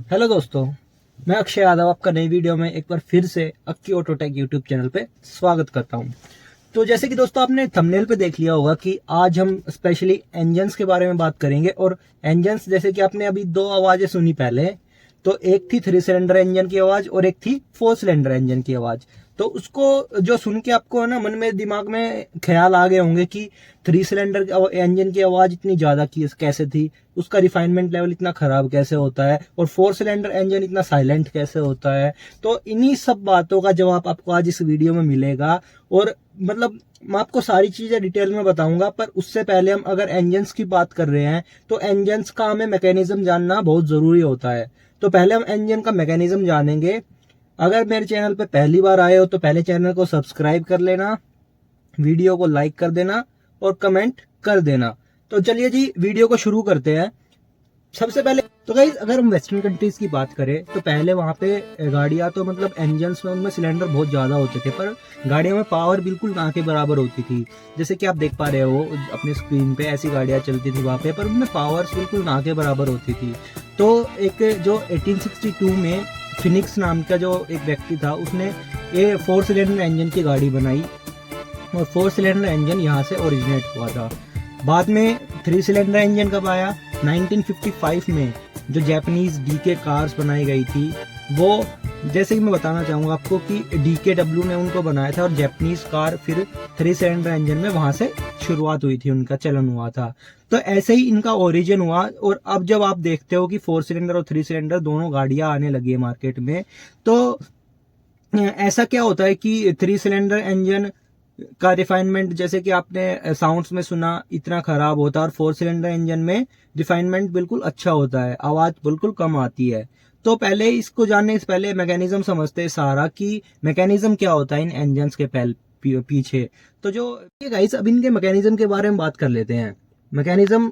Hello दोस्तों, मैं अक्षय यादव आपका नई वीडियो में एक बार फिर से अक्की ऑटोटेक यूट्यूब चैनल पे स्वागत करता हूं। तो जैसे कि दोस्तों आपने थंबनेल पे देख लिया होगा कि आज हम स्पेशली इंजन्स के बारे में बात करेंगे। और इंजन्स जैसे कि आपने अभी दो आवाजें सुनी पहले, तो एक थी 3 सिलेंडर इंजन की आवाज और एक थी 4 सिलेंडर इंजन की आवाज। तो उसको जो सुन के आपको है ना मन में दिमाग में ख्याल आ गए होंगे कि 3 सिलेंडर इंजन की आवाज इतनी ज्यादा कैसे थी, उसका रिफाइनमेंट लेवल इतना खराब कैसे होता है, और 4 सिलेंडर इंजन इतना साइलेंट कैसे होता है। तो इन्हीं सब बातों का जवाब आपको आज इस वीडियो में मिलेगा। और मतलब मैं आपको सारी चीजें डिटेल में बताऊंगा, पर उससे पहले हम अगर इंजन्स की बात कर रहे हैं तो इंजन्स का हमें मैकेनिज्म जानना बहुत जरूरी होता है। तो पहले हम इंजन का मैकेनिज्म जानेंगे। अगर मेरे चैनल पे पहली बार आए हो तो पहले चैनल को सब्सक्राइब कर लेना, वीडियो को लाइक कर देना और कमेंट कर देना। तो चलिए जी वीडियो को शुरू करते हैं। सबसे पहले तो गाइस अगर हम वेस्टर्न कंट्रीज की बात करें तो पहले वहां पे गाड़ियां तो मतलब इंजन्स में उनमें सिलेंडर बहुत ज्यादा होते थे, पर गाड़ियों में पावर बिल्कुल ना के बराबर होती थी। जैसे कि आप देख पा रहे हो अपने स्क्रीन पे ऐसी गाड़ियां चलती थी वहां पे, पर उनमें पावर्स बिल्कुल ना के बराबर होती थी। तो एक जो 1862 में फिनिक्स नाम का जो एक व्यक्ति था, उसने ये 4 सिलेंडर इंजन की गाड़ी बनाई और 4 सिलेंडर इंजन यहाँ से ओरिजिनेट हुआ था। बाद में 3 सिलेंडर इंजन कब आया? 1955 में जो जापानीज डीके कार्स बनाई गई थी, वो जैसे कि मैं बताना चाहूंगा आपको कि डीकेडब्ल्यू ने उनको बनाया था और जापानीज कार फिर 3 सिलेंडर इंजन में वहां से शुरुआत हुई थी, उनका चलन हुआ था। तो ऐसे ही इनका ओरिजिन हुआ। और अब जब आप देखते हो कि 4 सिलेंडर और 3 सिलेंडर दोनों गाड़ियां आने लगी है मार्केट में, तो ऐसा क्या होता है कि 3 सिलेंडर इंजन का रिफाइनमेंट जैसे कि आपने साउंड्स में सुना इतना खराब होता है, और 4 सिलेंडर इंजन में रिफाइनमेंट बिल्कुल अच्छा होता है, आवाज बिल्कुल कम आती है। तो पहले इसको जानने से पहले मैकेनिज्म समझते हैं सारा कि मैकेनिज्म क्या होता है इन इंजन्स के पीछे। तो जो ये गाइस अब इनके मैकेनिज्म के बारे में बात कर लेते हैं। मैकेनिज्म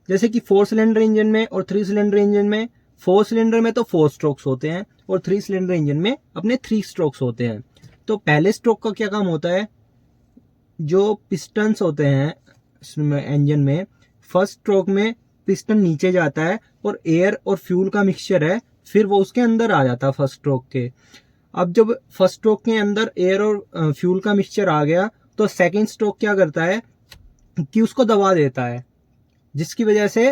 जैसे कि 4 सिलेंडर इंजन में और 3 सिलेंडर इंजन में, 4 सिलेंडर में तो 4 स्ट्रोक्स होते हैं और 3 सिलेंडर इंजन में अपने 3 स्ट्रोक्स होते हैं। तो पहले स्ट्रोक का क्या काम होता है? जो पिस्टन्स होते हैं इंजन में, फर्स्ट स्ट्रोक में पिस्टन नीचे जाता है और एयर और फ्यूल का मिक्सचर है, फिर वो उसके अंदर आ जाता है फर्स्ट स्ट्रोक के। अब जब फर्स्ट स्ट्रोक के अंदर एयर और फ्यूल का मिक्सचर आ गया तो सेकंड स्ट्रोक क्या करता है कि उसको दबा देता है, जिसकी वजह से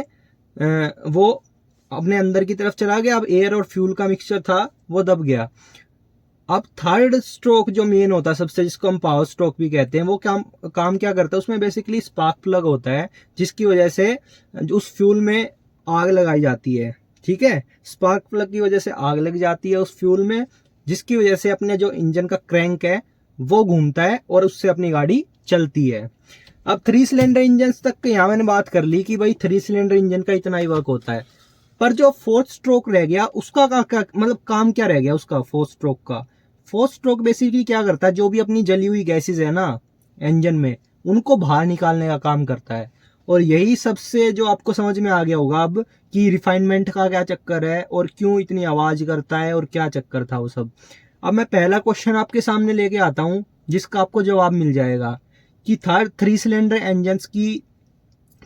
वो अपने अंदर की तरफ चला गया। अब एयर और फ्यूल का मिक्सचर था वो दब गया। अब थर्ड स्ट्रोक जो मेन होता है सबसे, जिसको हम पावर स्ट्रोक भी कहते हैं, वो काम क्या करता है? उसमें बेसिकली स्पार्क प्लग होता है, जिसकी वजह से उस फ्यूल में आग लगाई जाती है। ठीक है, स्पार्क प्लग की वजह से आग लग जाती है उस फ्यूल में, जिसकी वजह से अपने जो इंजन का क्रैंक है वो घूमता है और उससे अपनी गाड़ी चलती है। अब 3 सिलेंडर इंजन तक यहाँ मैंने बात कर ली कि भाई 3 सिलेंडर इंजन का इतना ही वर्क होता है, पर जो फोर्थ स्ट्रोक रह गया उसका क्या मतलब काम क्या रह गया उसका? फोर्थ स्ट्रोक का, फोर्थ स्ट्रोक बेसिकली क्या करता है? जो भी अपनी जली हुई गैसेज है ना इंजन में, उनको बाहर निकालने का काम करता है। और यही सबसे जो आपको समझ में आ गया होगा अब कि रिफाइनमेंट का क्या चक्कर है और क्यों इतनी आवाज करता है और क्या चक्कर था वो सब। अब मैं पहला क्वेश्चन आपके सामने लेके आता हूं जिसका आपको जवाब मिल जाएगा कि 3 सिलेंडर इंजन की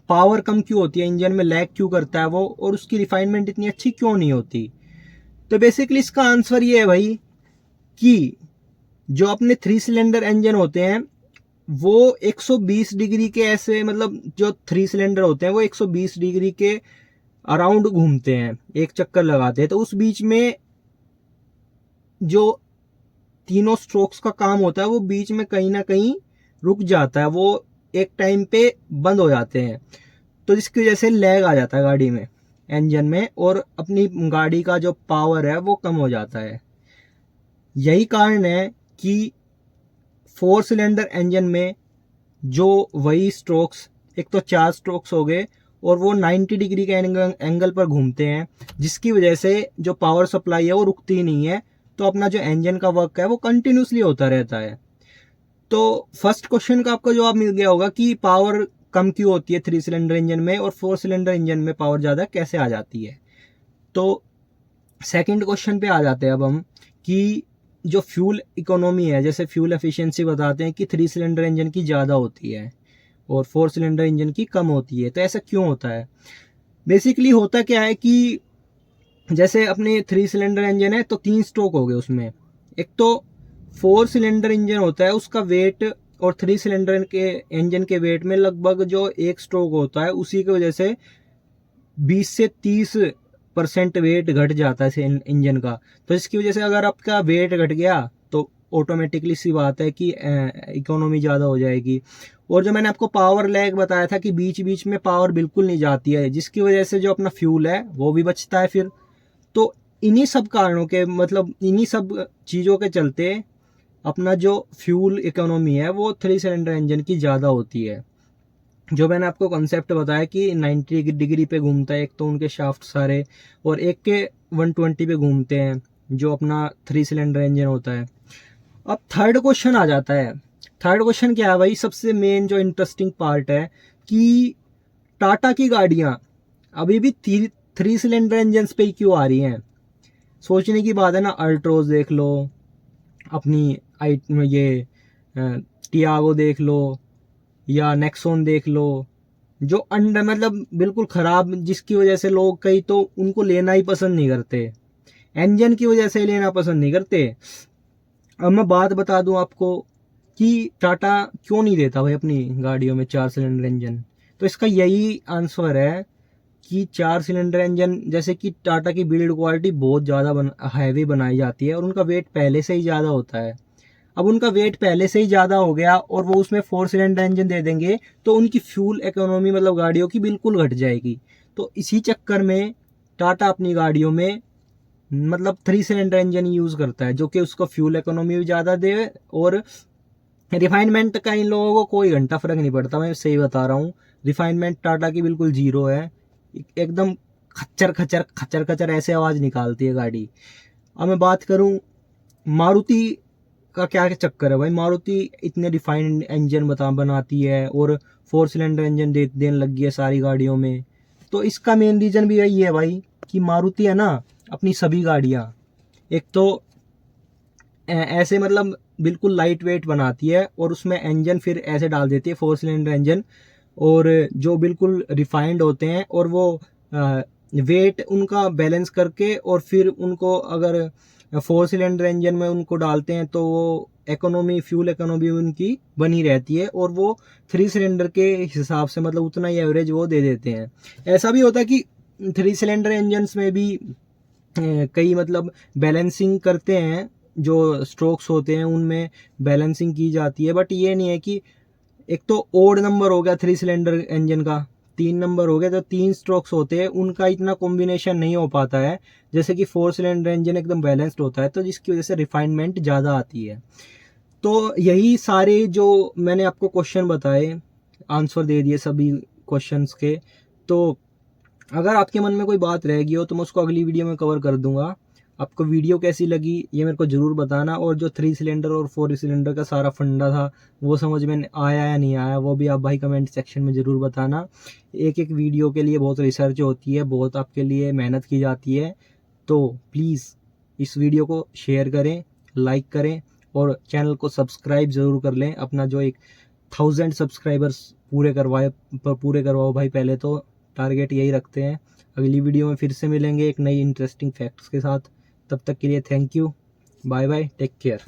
पावर कम क्यों होती है, इंजन में लैग क्यों करता है वो, और उसकी रिफाइनमेंट इतनी अच्छी क्यों नहीं होती। तो बेसिकली इसका आंसर ये है भाई कि जो अपने 3 सिलेंडर इंजन होते हैं वो 120 डिग्री के ऐसे, मतलब जो 3 सिलेंडर होते हैं वो 120 डिग्री के अराउंड घूमते हैं, एक चक्कर लगाते हैं। तो उस बीच में जो तीनों स्ट्रोक्स का काम होता है वो बीच में कहीं ना कहीं रुक जाता है, वो एक टाइम पे बंद हो जाते हैं। तो जिसकी वजह से लैग आ जाता है गाड़ी में, इंजन में, और अपनी गाड़ी का जो पावर है वो कम हो जाता है। यही कारण है कि 4 सिलेंडर इंजन में जो वही स्ट्रोक्स, एक तो 4 स्ट्रोक्स हो गए और वो 90 डिग्री के एंगल पर घूमते हैं, जिसकी वजह से जो पावर सप्लाई है वो रुकती ही नहीं है। तो अपना जो इंजन का वर्क है वो कंटिन्यूसली होता रहता है। तो फर्स्ट क्वेश्चन का आपको जवाब मिल गया होगा कि पावर कम क्यों होती है 3 सिलेंडर इंजन में और 4 सिलेंडर इंजन में पावर ज्यादा कैसे आ जाती है। तो सेकंड क्वेश्चन पे आ जाते हैं अब हम कि जो फ्यूल इकोनॉमी है, जैसे फ्यूल एफिशिएंसी बताते हैं कि 3 सिलेंडर इंजन की ज़्यादा होती है और 4 सिलेंडर इंजन की कम होती है। तो ऐसा क्यों होता है? बेसिकली होता क्या है कि जैसे अपने 3 सिलेंडर इंजन है तो 3 स्ट्रोक हो गए उसमें। एक तो 4 सिलेंडर इंजन होता है, उसका वेट और 3 सिलेंडर के इंजन के वेट में लगभग जो एक स्ट्रोक होता है, उसी की वजह से 20 से 30% वेट घट जाता है इंजन का। तो इसकी वजह से अगर आपका वेट घट गया तो ऑटोमेटिकली सी बात है कि इकोनॉमी ज़्यादा हो जाएगी। और जो मैंने आपको पावर लैग बताया था कि बीच बीच में पावर बिल्कुल नहीं जाती है, जिसकी वजह से जो अपना फ्यूल है वो भी बचता है फिर। तो इन्हीं सब कारणों के मतलब इन्हीं सब चीज़ों के चलते अपना जो फ्यूल इकोनॉमी है वो 3 सिलेंडर इंजन की ज़्यादा होती है। जो मैंने आपको कॉन्सेप्ट बताया कि 90 डिग्री पे घूमता है एक तो उनके शाफ्ट सारे, और एक के 120 पे घूमते हैं जो अपना 3 सिलेंडर इंजन होता है। अब थर्ड क्वेश्चन आ जाता है। थर्ड क्वेश्चन क्या है भाई, सबसे मेन जो इंटरेस्टिंग पार्ट है कि टाटा की गाड़ियां अभी भी 3 सिलेंडर इंजन पे ही क्यों आ रही हैं। सोचने की बात है ना। अल्ट्रोज देख लो, अपनी ये टियागो देख लो या नेक्सॉन देख लो, जो अंडर मतलब बिल्कुल खराब, जिसकी वजह से लोग कई तो उनको लेना ही पसंद नहीं करते, इंजन की वजह से लेना पसंद नहीं करते। अब मैं बात बता दूं आपको कि टाटा क्यों नहीं देता भाई अपनी गाड़ियों में 4 सिलेंडर इंजन। तो इसका यही आंसर है कि 4 सिलेंडर इंजन, जैसे कि टाटा की बिल्ड क्वालिटी बहुत ज़्यादा हैवी बनाई जाती है और उनका वेट पहले से ही ज़्यादा होता है। अब उनका वेट पहले से ही ज़्यादा हो गया और वो उसमें 4 सिलेंडर इंजन दे देंगे तो उनकी फ्यूल इकोनॉमी मतलब गाड़ियों की बिल्कुल घट जाएगी। तो इसी चक्कर में टाटा अपनी गाड़ियों में मतलब 3 सिलेंडर इंजन यूज़ करता है, जो कि उसको फ्यूल इकोनॉमी भी ज़्यादा दे। और रिफाइनमेंट का इन लोगों को कोई घंटा फर्क नहीं पड़ता, मैं सही बता रहा हूँ। रिफाइनमेंट टाटा की बिल्कुल जीरो है, एकदम खच्चर खच्चर खच्चर खच्चर ऐसे आवाज़ निकालती है गाड़ी। अब मैं बात करूँ मारुति का, क्या चक्कर है भाई, मारुति इतने रिफाइंड इंजन बनाती है और 4 सिलेंडर इंजन देने लगी है सारी गाड़ियों में। तो इसका मेन रीज़न भी यही है भाई कि मारुति है ना अपनी सभी गाड़ियाँ एक तो ऐसे मतलब बिल्कुल लाइट वेट बनाती है और उसमें इंजन फिर ऐसे डाल देती है 4 सिलेंडर इंजन, और जो बिल्कुल रिफाइंड होते हैं, और वो वेट उनका बैलेंस करके और फिर उनको अगर 4 सिलेंडर इंजन में उनको डालते हैं तो वो इकोनॉमी फ्यूल इकोनॉमी उनकी बनी रहती है और वो 3 सिलेंडर के हिसाब से मतलब उतना ही एवरेज वो दे देते हैं। ऐसा भी होता है कि 3 सिलेंडर इंजन्स में भी कई मतलब बैलेंसिंग करते हैं, जो स्ट्रोक्स होते हैं उनमें बैलेंसिंग की जाती है। बट ये नहीं है कि एक तो ओड नंबर हो गया 3 सिलेंडर इंजन का, 3 नंबर हो गया, तो 3 स्ट्रोक्स होते हैं उनका इतना कॉम्बिनेशन नहीं हो पाता है जैसे कि 4 सिलेंडर इंजन एकदम बैलेंस्ड होता है, तो जिसकी वजह से रिफाइनमेंट ज़्यादा आती है। तो यही सारे जो मैंने आपको क्वेश्चन बताए, आंसर दे दिए सभी क्वेश्चंस के। तो अगर आपके मन में कोई बात रह गई हो तो मैं उसको अगली वीडियो में कवर कर दूंगा। आपको वीडियो कैसी लगी ये मेरे को ज़रूर बताना, और जो 3 सिलेंडर और 4 सिलेंडर का सारा फंडा था वो समझ में आया या नहीं आया वो भी आप भाई कमेंट सेक्शन में ज़रूर बताना। एक एक वीडियो के लिए बहुत रिसर्च होती है, बहुत आपके लिए मेहनत की जाती है। तो प्लीज़ इस वीडियो को शेयर करें, लाइक करें और चैनल को सब्सक्राइब ज़रूर कर लें। अपना जो एक 1000 सब्सक्राइबर्स पूरे करवाओ भाई, पहले तो टारगेट यही रखते हैं। अगली वीडियो में फिर से मिलेंगे एक नई इंटरेस्टिंग फैक्ट्स के साथ। तब तक के लिए thank you, bye bye, take care.